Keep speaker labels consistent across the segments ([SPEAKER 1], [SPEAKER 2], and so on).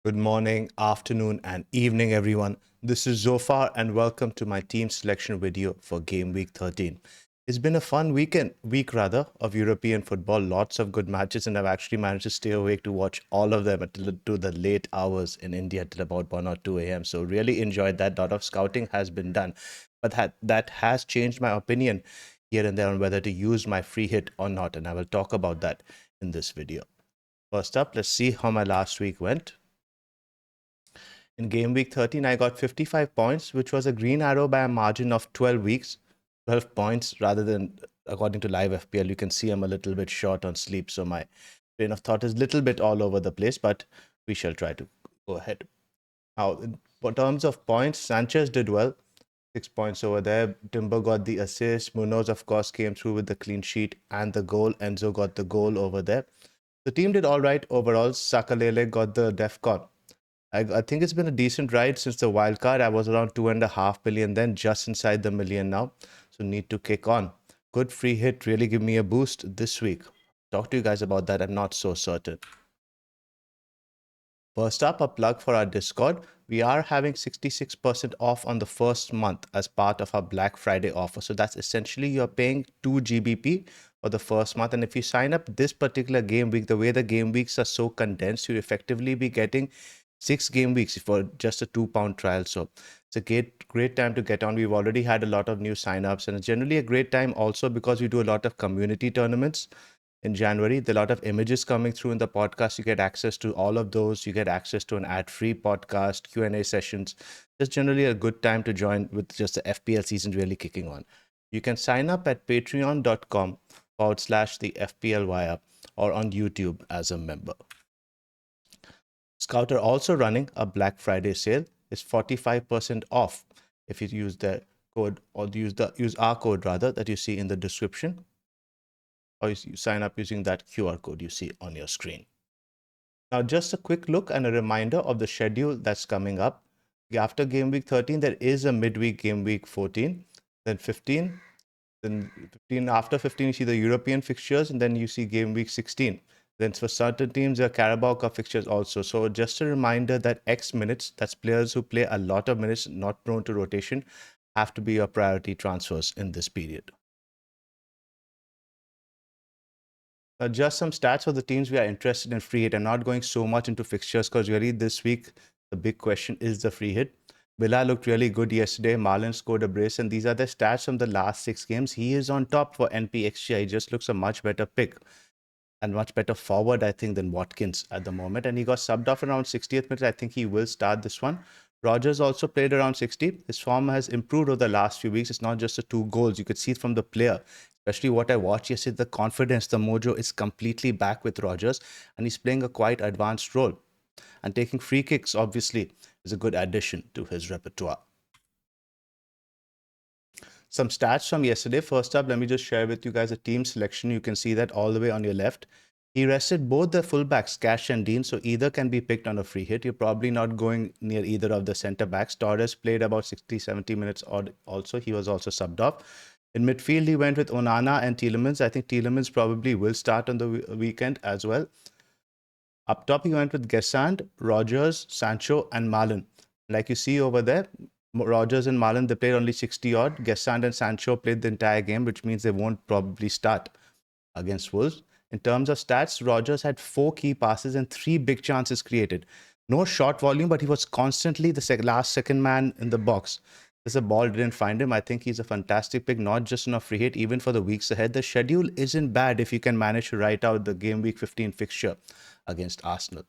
[SPEAKER 1] Good morning, afternoon, and evening, everyone. This is Zophar, and welcome to my team selection video for Game Week 13. It's been a fun week of European football. Lots of good matches, and I've actually managed to stay awake to watch all of them to the late hours in India till about 1 or 2 a.m. So really enjoyed that. A lot of scouting has been done, but that has changed my opinion here and there on whether to use my free hit or not, and I will talk about that in this video. First up, let's see how my last week went. In game week 13, I got 55 points, which was a green arrow by a margin of 12 points rather than according to live FPL. You can see I'm a little bit short on sleep, so my train of thought is a little bit all over the place, but we shall try to go ahead. Now, in terms of points, Sanchez did well, 6 points over there. Timber got the assist. Munoz, of course, came through with the clean sheet and the goal. Enzo got the goal over there. The team did all right overall. Sakalele got the DEFCON. I think it's been a decent ride since the wildcard. I was around 2.5 billion then, just inside the million now. So need to kick on. Good free hit, really give me a boost this week. Talk to you guys about that. I'm not so certain. First up, a plug for our Discord. We are having 66% off on the first month as part of our Black Friday offer. So that's essentially you're paying 2 GBP for the first month. And if you sign up this particular game week, the way the game weeks are so condensed, you'll effectively be getting 6 game weeks for just a £2 trial. So it's a great time to get on. We've already had a lot of new signups, and it's generally a great time also because we do a lot of community tournaments in January. There are a lot of images coming through in the podcast. You get access to all of those. You get access to an ad-free podcast, Q&A sessions. It's generally a good time to join with just the FPL season really kicking on. You can sign up at patreon.com/the FPL Wire or on YouTube as a member. Scout are also running a Black Friday sale. It's 45% off if you use the code or use our code rather that you see in the description, or you sign up using that QR code you see on your screen. Now, just a quick look and a reminder of the schedule that's coming up. After game week 13, there is a midweek game week 14, then 15, then 15. After 15, you see the European fixtures, and then you see game week 16. Then for certain teams, there are Carabao Cup fixtures also. So just a reminder that X minutes, that's players who play a lot of minutes, not prone to rotation, have to be your priority transfers in this period. Now, just some stats for the teams we are interested in free hit. I'm not going so much into fixtures because really this week, the big question is the free hit. Villa looked really good yesterday. Marlon scored a brace, and these are the stats from the last 6 games. He is on top for NPXG. He just looks a much better pick and much better forward, I think, than Watkins at the moment. And he got subbed off around 60th minute. I think he will start this one. Rogers also played around 60. His form has improved over the last few weeks. It's not just the 2 goals. You could see it from the player, especially what I watched yesterday. The confidence, the mojo is completely back with Rogers, and he's playing a quite advanced role. And taking free kicks, obviously, is a good addition to his repertoire. Some stats from yesterday. First up, let me just share with you guys a team selection. You can see that all the way on your left. He rested both the fullbacks, Cash and Dean, so either can be picked on a free hit. You're probably not going near either of the centre backs. Torres played about 60-70 minutes also. He was also subbed off. In midfield, he went with Onana and Tielemans. I think Tielemans probably will start on the weekend as well. Up top, he went with Gesand, Rogers, Sancho, and Malen. Like you see over there, Rogers and Malen, they played only 60 odd. Gesand and Sancho played the entire game, which means they won't probably start against Wolves. In terms of stats, Rogers had 4 key passes and 3 big chances created. No shot volume, but he was constantly the last second man in the box. As the ball didn't find him, I think he's a fantastic pick, not just on a free hit, even for the weeks ahead. The schedule isn't bad if you can manage to write out the game week 15 fixture against Arsenal.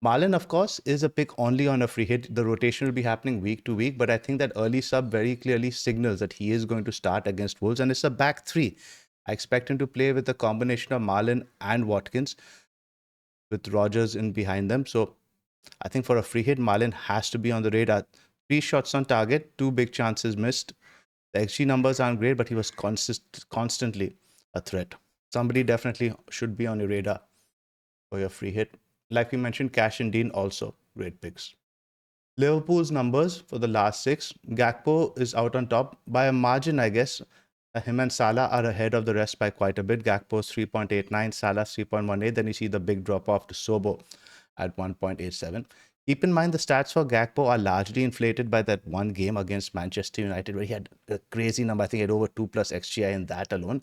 [SPEAKER 1] Marlon, of course, is a pick only on a free hit. The rotation will be happening week to week, but I think that early sub very clearly signals that he is going to start against Wolves, and it's a back 3. I expect him to play with a combination of Marlon and Watkins with Rogers in behind them. So I think for a free hit, Marlon has to be on the radar. 3 shots on target, 2 big chances missed. The XG numbers aren't great, but he was constantly a threat. Somebody definitely should be on your radar. for your free hit. Like we mentioned, Cash and Dean also great picks. Liverpool's numbers for the last 6. Gakpo is out on top by a margin, I guess. Him and Salah are ahead of the rest by quite a bit. Gakpo's 3.89, Salah's 3.18. Then you see the big drop off to Sobo at 1.87. Keep in mind the stats for Gakpo are largely inflated by that one game against Manchester United where he had a crazy number. I think he had over 2 plus XGI in that alone.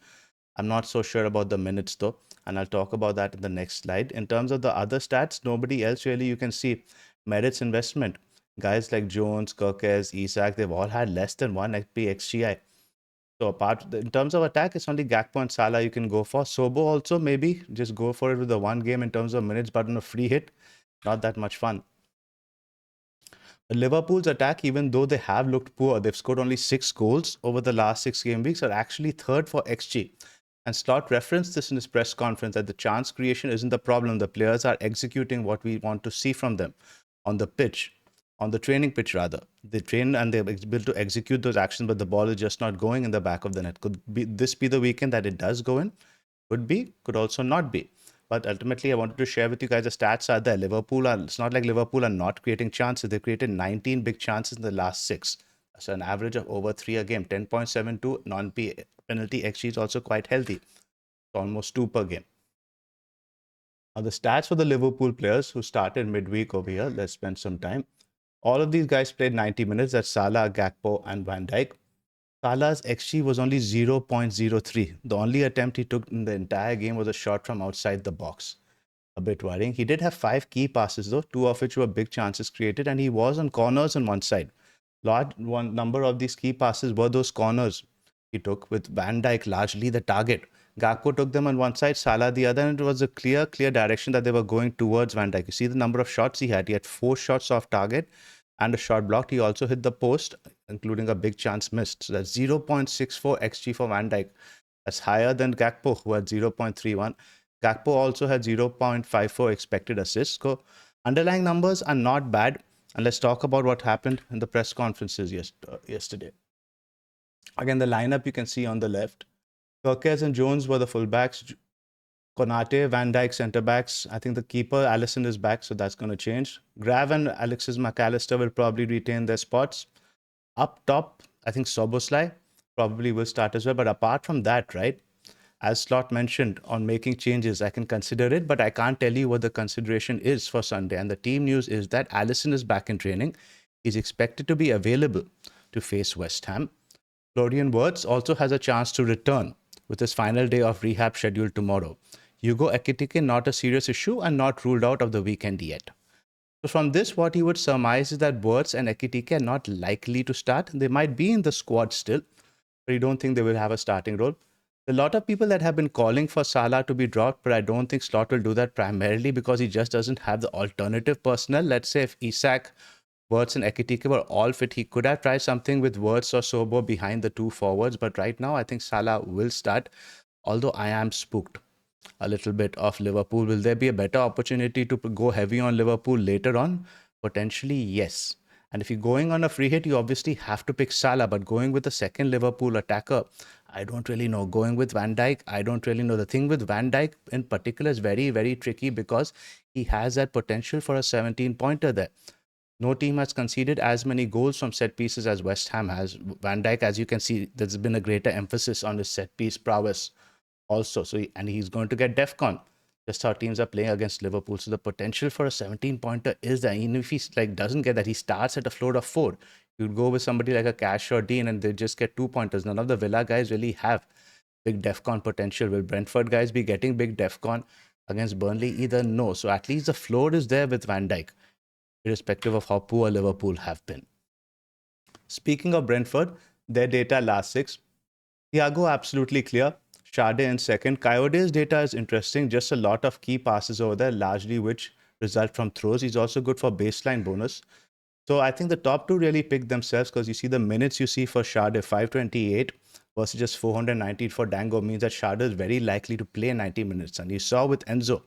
[SPEAKER 1] I'm not so sure about the minutes though, and I'll talk about that in the next slide. In terms of the other stats, nobody else really you can see merits investment. Guys like Jones, Kirkes, Isak, they've all had less than 1 XGI. So in terms of attack, it's only Gakpo and Salah you can go for. Sobo also maybe just go for it with the one game in terms of minutes, but on a free hit, not that much fun. Liverpool's attack, even though they have looked poor, they've scored only 6 goals over the last 6 game weeks, are actually third for XG. And Slot referenced this in his press conference that the chance creation isn't the problem. The players are executing what we want to see from them on the pitch, on the training pitch rather. They train and they're able to execute those actions, but the ball is just not going in the back of the net. Could this be the weekend that it does go in? Could be, could also not be. But ultimately, I wanted to share with you guys the stats are there. It's not like Liverpool are not creating chances. They created 19 big chances in the last 6. So an average of over 3 a game. 10.72 non-penalty XG is also quite healthy. It's almost 2 per game. Now the stats for the Liverpool players who started midweek over here. Let's spend some time. All of these guys played 90 minutes. That's Salah, Gakpo, and Van Dijk. Salah's XG was only 0.03. The only attempt he took in the entire game was a shot from outside the box. A bit worrying. He did have 5 key passes though, 2 of which were big chances created, and he was on corners on one side. Large one number of these key passes were those corners he took, with Van Dijk largely the target. Gakpo took them on one side, Salah the other, and it was a clear direction that they were going towards Van Dijk. You see the number of shots he had. He had 4 shots off target and a shot blocked. He also hit the post, including a big chance missed. So that's 0.64 XG for Van Dijk. That's higher than Gakpo, who had 0.31. Gakpo also had 0.54 expected assists. So underlying numbers are not bad. And let's talk about what happened in the press conferences yesterday. Again, the lineup you can see on the left. Kirkes and Jones were the fullbacks. Konate, Van Dijk centre-backs. I think the keeper, Alisson, is back, so that's going to change. Grav and Alexis McAllister will probably retain their spots. Up top, I think Soboslai probably will start as well. But apart from that, right, as Slot mentioned on making changes, I can consider it, but I can't tell you what the consideration is for Sunday. And the team news is that Alisson is back in training. He's expected to be available to face West Ham. Florian Wirtz also has a chance to return with his final day of rehab scheduled tomorrow. Hugo Ekitike, not a serious issue and not ruled out of the weekend yet. So from this, what he would surmise is that Wirtz and Ekitike are not likely to start. They might be in the squad still, but you don't think they will have a starting role. A lot of people that have been calling for Salah to be dropped, but I don't think Slot will do that primarily because he just doesn't have the alternative personnel. Let's say if Isak, Wirtz and Ekitike were all fit, he could have tried something with Wirtz or Sobo behind the 2 forwards. But right now, I think Salah will start, although I am spooked a little bit of Liverpool. Will there be a better opportunity to go heavy on Liverpool later on? Potentially, yes. And if you're going on a free hit, you obviously have to pick Salah. But going with the second Liverpool attacker, I don't really know. Going with Van Dijk, I don't really know. The thing with Van Dijk in particular is very, very tricky because he has that potential for a 17-pointer there. No team has conceded as many goals from set pieces as West Ham has. Van Dijk, as you can see, there's been a greater emphasis on his set piece prowess also. And he's going to get DEFCON. Just how teams are playing against Liverpool. So the potential for a 17-pointer is there. Even if he doesn't get that, he starts at a floor of 4. You'd go with somebody like a Cash or Dean and they just get 2 pointers. None of the Villa guys really have big DEFCON potential. Will Brentford guys be getting big DEFCON against Burnley? Either no. So at least the floor is there with Van Dijk, irrespective of how poor Liverpool have been. Speaking of Brentford, their data last 6. Thiago absolutely clear. Sade in second. Coyote's data is interesting. Just a lot of key passes over there, largely which result from throws. He's also good for baseline bonus. So I think the top 2 really pick themselves because you see the minutes you see for Sade, 528 versus just 419 for Dango, means that Sade is very likely to play 90 minutes. And you saw with Enzo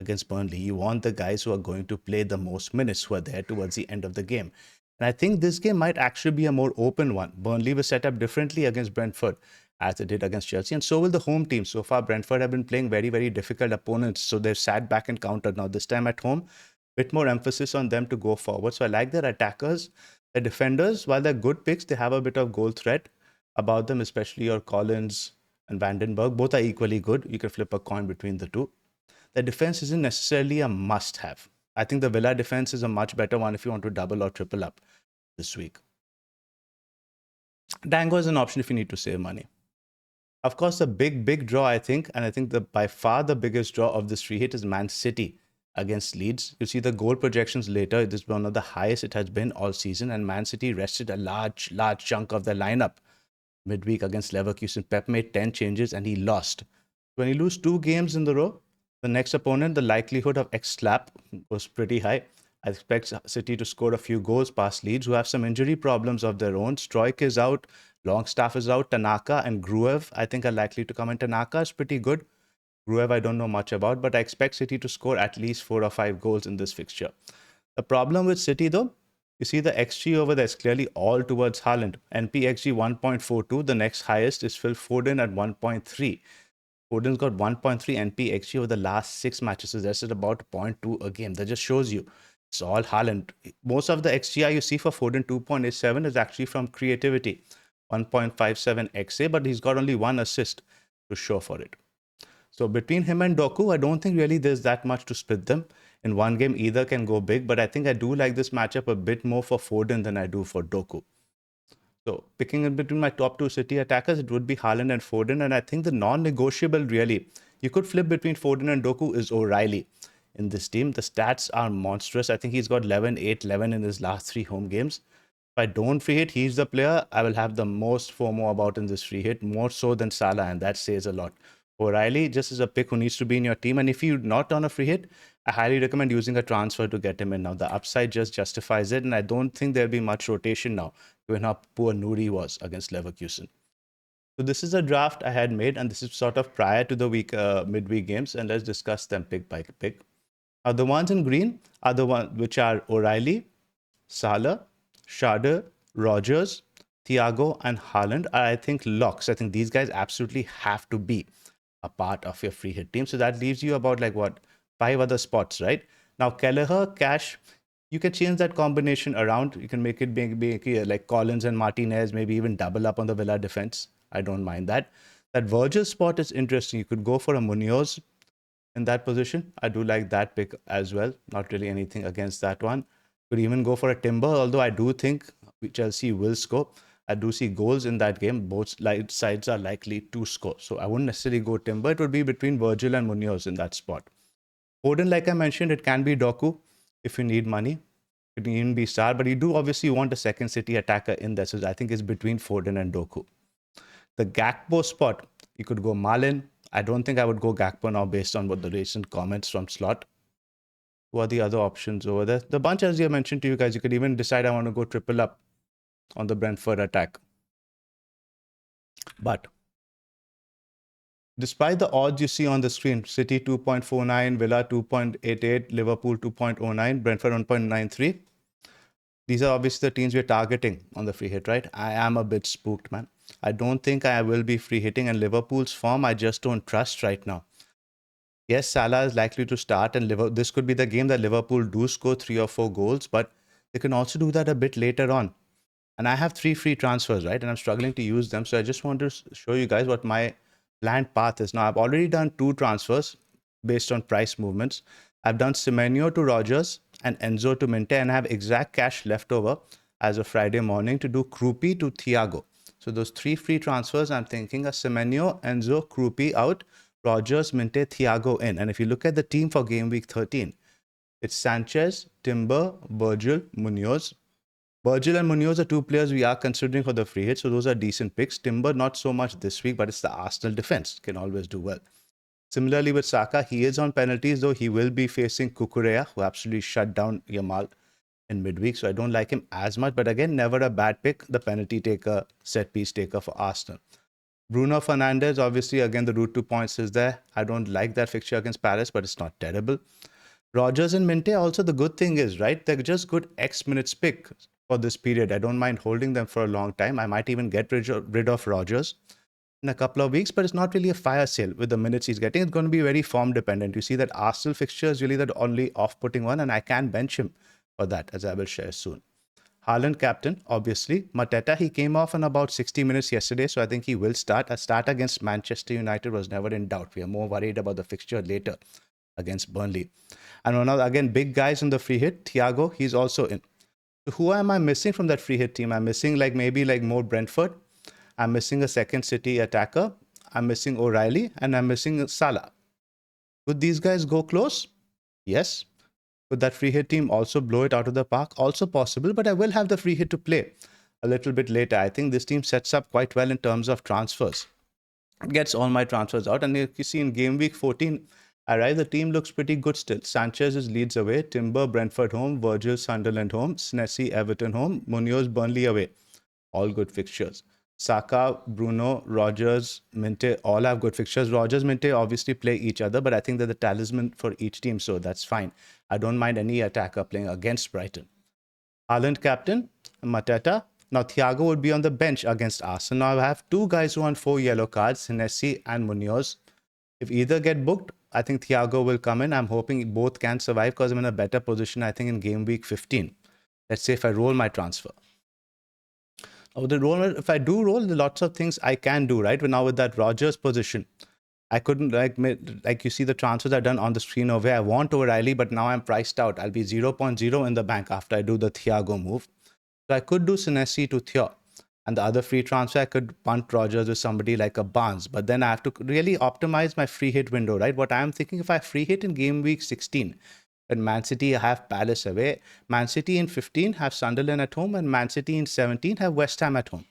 [SPEAKER 1] against Burnley, you want the guys who are going to play the most minutes, who are there towards the end of the game. And I think this game might actually be a more open one. Burnley was set up differently against Brentford. as they did against Chelsea. And so will the home team. So far, Brentford have been playing very, very difficult opponents. So they've sat back and countered. Now, this time at home, bit more emphasis on them to go forward. So I like their attackers. The defenders, while they're good picks, they have a bit of goal threat about them, especially your Collins and Vandenberg. Both are equally good. You can flip a coin between the two. The defense isn't necessarily a must-have. I think the Villa defense is a much better one if you want to double or triple up this week. Dango is an option if you need to save money. Of course, the big draw, I think, and I think by far the biggest draw of this free hit is Man City against Leeds. You see the goal projections later. It is one of the highest it has been all season, and Man City rested a large chunk of their lineup midweek against Leverkusen. Pep made 10 changes and he lost. When you lose 2 games in the row, the next opponent, the likelihood of X-slap was pretty high. I expect City to score a few goals past Leeds, who have some injury problems of their own. Struijk is out, Longstaff is out, Tanaka and Gruev, I think, are likely to come in. Tanaka is pretty good. Gruev, I don't know much about, but I expect City to score at least 4 or 5 goals in this fixture. The problem with City, though, you see the XG over there is clearly all towards Haaland. NPXG 1.42. The next highest is Phil Foden at 1.3. Foden's got 1.3 NPXG over the last 6 matches. So that's at about 0.2 a game. That just shows you it's all Haaland. Most of the XGI you see for Foden 2.87 is actually from creativity. 1.57 XA, but he's got only 1 assist to show for it. So between him and Doku, I don't think really there's that much to split them. In one game, either can go big, but I think I do like this matchup a bit more for Foden than I do for Doku. So picking in between my top 2 City attackers, it would be Haaland and Foden. And I think the non-negotiable really, you could flip between Foden and Doku, is O'Reilly in this team. The stats are monstrous. I think he's got 11, 8, 11 in his last 3 home games. If I don't free hit, he's the player I will have the most FOMO about in this free hit, more so than Salah, and that says a lot. O'Reilly just is a pick who needs to be in your team. And if you're not on a free hit, I highly recommend using a transfer to get him in now. The upside just justifies it. And I don't think there'll be much rotation now, given how poor Nouri was against Leverkusen. So this is a draft I had made, and this is sort of prior to the midweek games. And let's discuss them pick by pick. The ones in green are the ones which are O'Reilly, Salah, Schade, Rodgers, Thiago, and Haaland are, I think, locks. I think these guys absolutely have to be a part of your free hit team. So that leaves you about 5 other spots, right? Now, Kelleher, Cash, you can change that combination around. You can make it like Collins and Martinez, maybe even double up on the Villa defense. I don't mind that. That Virgil spot is interesting. You could go for a Munoz in that position. I do like that pick as well. Not really anything against that one. Could even go for a Timber, although I do think Chelsea will score. I do see goals in that game. Both sides are likely to score. So I wouldn't necessarily go Timber. It would be between Virgil and Munoz in that spot. Foden, like I mentioned, it can be Doku if you need money. It can even be Star, but you do obviously want a second City attacker in there. So I think it's between Foden and Doku. The Gakpo spot, you could go Malin. I don't think I would go Gakpo now based on what the recent comments from Slot. Who are the other options over there? The bunch, as I mentioned to you guys, you could even decide I want to go triple up on the Brentford attack. But despite the odds you see on the screen, City 2.49, Villa 2.88, Liverpool 2.09, Brentford 1.93. These are obviously the teams we're targeting on the free hit, right? I am a bit spooked, man. I don't think I will be free hitting, and Liverpool's form I just don't trust right now. Yes, Salah is likely to start, and this could be the game that Liverpool do score 3 or 4 goals, but they can also do that a bit later on. And I have 3 free transfers, right? And I'm struggling to use them. So I just want to show you guys what my planned path is. Now, I've already done 2 transfers based on price movements. I've done Semenyo to Rodgers and Enzo to Minte, and I have exact cash left over as of Friday morning to do Krupi to Thiago. So those 3 free transfers, I'm thinking are Semenyo, Enzo, Krupi out, Rodgers, Minte, Thiago in. And if you look at the team for game week 13, it's Sanchez, Timber, Virgil, Munoz. Virgil and Munoz are 2 players we are considering for the free hit, so those are decent picks. Timber, not so much this week, but it's the Arsenal defense. Can always do well. Similarly with Saka, he is on penalties, though he will be facing Kukurea, who absolutely shut down Yamal in midweek, so I don't like him as much. But again, never a bad pick, the penalty taker, set piece taker for Arsenal. Bruno Fernandes, obviously, again, the route to points is there. I don't like that fixture against Paris, but it's not terrible. Rodgers and Minte, also the good thing is, right, they're just good X minutes pick for this period. I don't mind holding them for a long time. I might even get rid of Rodgers in a couple of weeks, but it's not really a fire sale with the minutes he's getting. It's going to be very form dependent. You see that Arsenal fixture is really the only off-putting one, and I can bench him for that, as I will share soon. Haaland captain, obviously. Mateta, he came off in about 60 minutes yesterday, so I think he will start. A start against Manchester United was never in doubt. We are more worried about the fixture later against Burnley. And one other, again, big guys on the free hit. Thiago, he's also in. So who am I missing from that free hit team? I'm missing maybe more Brentford. I'm missing a second City attacker. I'm missing O'Reilly, and I'm missing Salah. Could these guys go close? Yes. Could that free hit team also blow it out of the park? Also possible, but I will have the free hit to play a little bit later. I think this team sets up quite well in terms of transfers. It gets all my transfers out. And you see in game week 14, the team looks pretty good still. Sanchez is Leeds away, Timber, Brentford home, Virgil, Sunderland home, Snessi, Everton home, Munoz, Burnley away. All good fixtures. Saka, Bruno, Rogers, Minte, all have good fixtures. Rogers, Minte obviously play each other, but I think they're the talisman for each team, so that's fine. I don't mind any attacker playing against Brighton. Haaland captain, Mateta. Now Thiago would be on the bench against Arsenal. Now I have two guys who want 4 yellow cards, Hennessy and Munoz. If either get booked, I think Thiago will come in. I'm hoping both can survive because I'm in a better position, I think, in game week 15. Let's say if I roll my transfer. If I do roll, lots of things I can do, right? But now with that Rogers position, I couldn't, like you see the transfers I've done on the screen over here. I want O'Reilly, but now I'm priced out. I'll be 0.0 in the bank after I do the Thiago move. So I could do Senesi to Theo. And the other free transfer, I could punt Rogers with somebody like a Barnes. But then I have to really optimize my free hit window, right? What I'm thinking, if I free hit in game week 16, when Man City have Palace away, Man City in 15 have Sunderland at home, and Man City in 17 have West Ham at home.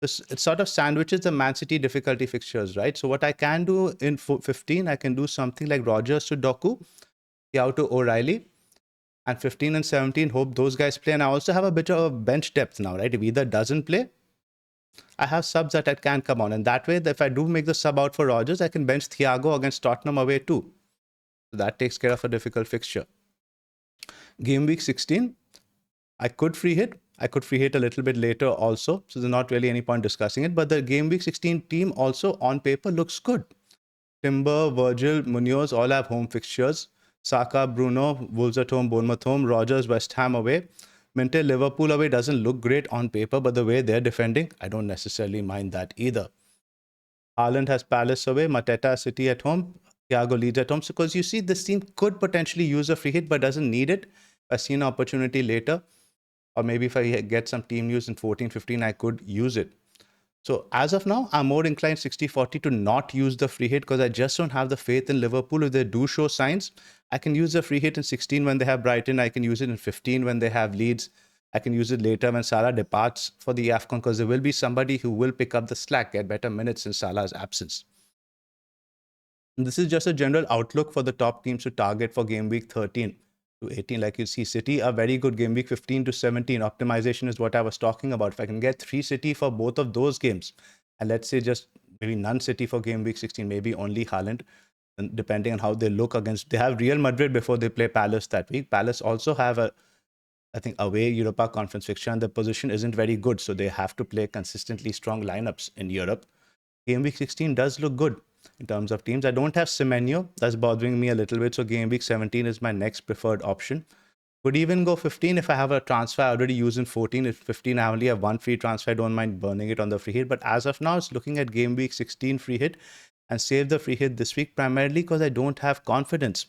[SPEAKER 1] It sort of sandwiches the Man City difficulty fixtures, right? So what I can do in 15, I can do something like Rogers to Doku, Thiago to O'Reilly, and 15 and 17, hope those guys play. And I also have a bit of bench depth now, right? If either doesn't play, I have subs that I can come on. And that way, if I do make the sub out for Rogers, I can bench Thiago against Tottenham away too. So that takes care of a difficult fixture. Game week 16, I could free hit. I could free hit a little bit later also. So there's not really any point discussing it. But the game week 16 team also on paper looks good. Timber, Virgil, Munoz all have home fixtures. Saka, Bruno, Wolves at home, Bournemouth home, Rogers, West Ham away. Minte, Liverpool away doesn't look great on paper, but the way they're defending, I don't necessarily mind that either. Haaland has Palace away, Mateta, City at home, Thiago Leeds at home. So because you see, this team could potentially use a free hit, but doesn't need it. I see an opportunity later. Or maybe if I get some team news in 14, 15, I could use it. So as of now, I'm more inclined 60-40 to not use the free hit because I just don't have the faith in Liverpool. If they do show signs, I can use the free hit in 16 when they have Brighton. I can use it in 15 when they have Leeds. I can use it later when Salah departs for the AFCON because there will be somebody who will pick up the slack, get better minutes in Salah's absence. And this is just a general outlook for the top teams to target for game week 13 to 18. Like you see, City are very good game week 15 to 17. Optimization is what I was talking about. If I can get 3 City for both of those games, and let's say just maybe none City for game week 16, maybe only Haaland, and depending on how they look against, they have Real Madrid before they play Palace that week. Palace also have I think away Europa Conference fixture, and the position isn't very good, so they have to play consistently strong lineups in Europe. Game week 16 does look good in terms of teams. I don't have Semenyo. That's bothering me a little bit. So game week 17 is my next preferred option. Could even go 15 if I have a transfer I already use in 14. If 15, I only have one free transfer. I don't mind burning it on the free hit. But as of now, it's looking at game week 16 free hit and save the free hit this week primarily because I don't have confidence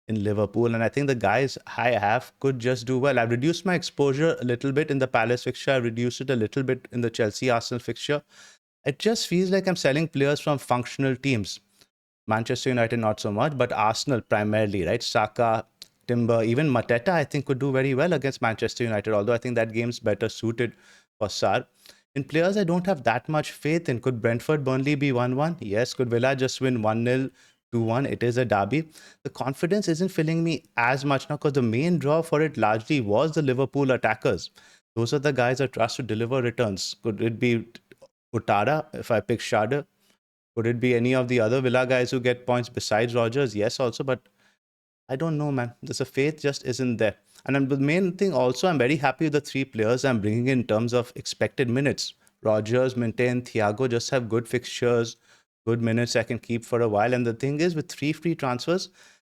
[SPEAKER 1] in Liverpool. And I think the guys I have could just do well. I've reduced my exposure a little bit in the Palace fixture. I've reduced it a little bit in the Chelsea-Arsenal fixture. It just feels like I'm selling players from functional teams. Manchester United, not so much, but Arsenal primarily, right? Saka, Timber, even Mateta, I think could do very well against Manchester United, although I think that game's better suited for Sar. In players I don't have that much faith in. Could Brentford, Burnley be 1-1? Yes. Could Villa just win 1-0, 2-1? It is a derby. The confidence isn't filling me as much now because the main draw for it largely was the Liverpool attackers. Those are the guys I trust to deliver returns. Could it be Utada if I pick Schade? Could it be any of the other Villa guys who get points besides Rogers? Yes, also, but I don't know, man. There's a faith just isn't there. And the main thing also, I'm very happy with the 3 players I'm bringing in terms of expected minutes. Rogers, Minte, and Thiago just have good fixtures, good minutes I can keep for a while. And the thing is, with 3 free transfers,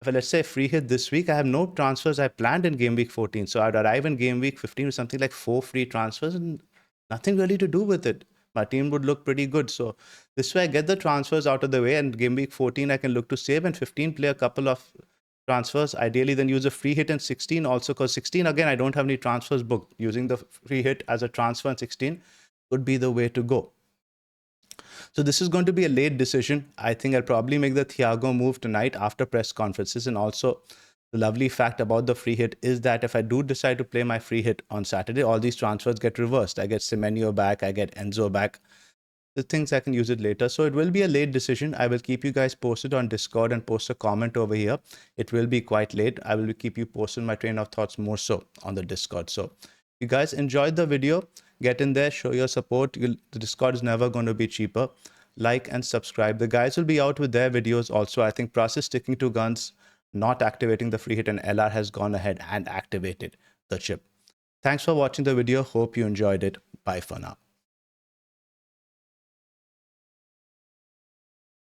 [SPEAKER 1] if I, let's say, free hit this week, I have no transfers I planned in game week 14. So I'd arrive in game week 15 with something like 4 free transfers and nothing really to do with it. My team would look pretty good. So this way I get the transfers out of the way, and game week 14 I can look to save, and 15 play a couple of transfers. Ideally then use a free hit in 16 also, because 16 again I don't have any transfers booked. Using the free hit as a transfer in 16 would be the way to go. So this is going to be a late decision. I think I'll probably make the Thiago move tonight after press conferences. And also, the lovely fact about the free hit is that if I do decide to play my free hit on Saturday, all these transfers get reversed. I get Semenyo back, I get Enzo back. The things I can use it later. So it will be a late decision. I will keep you guys posted on Discord and post a comment over here. It will be quite late. I will keep you posted my train of thoughts more so on the Discord. So you guys enjoyed the video, get in there, show your support. The Discord is never going to be cheaper. Like and subscribe. The guys will be out with their videos also. I think Pras is sticking to guns, not activating the free hit, and LR has gone ahead and activated the chip. Thanks for watching the video. Hope you enjoyed it. Bye for now.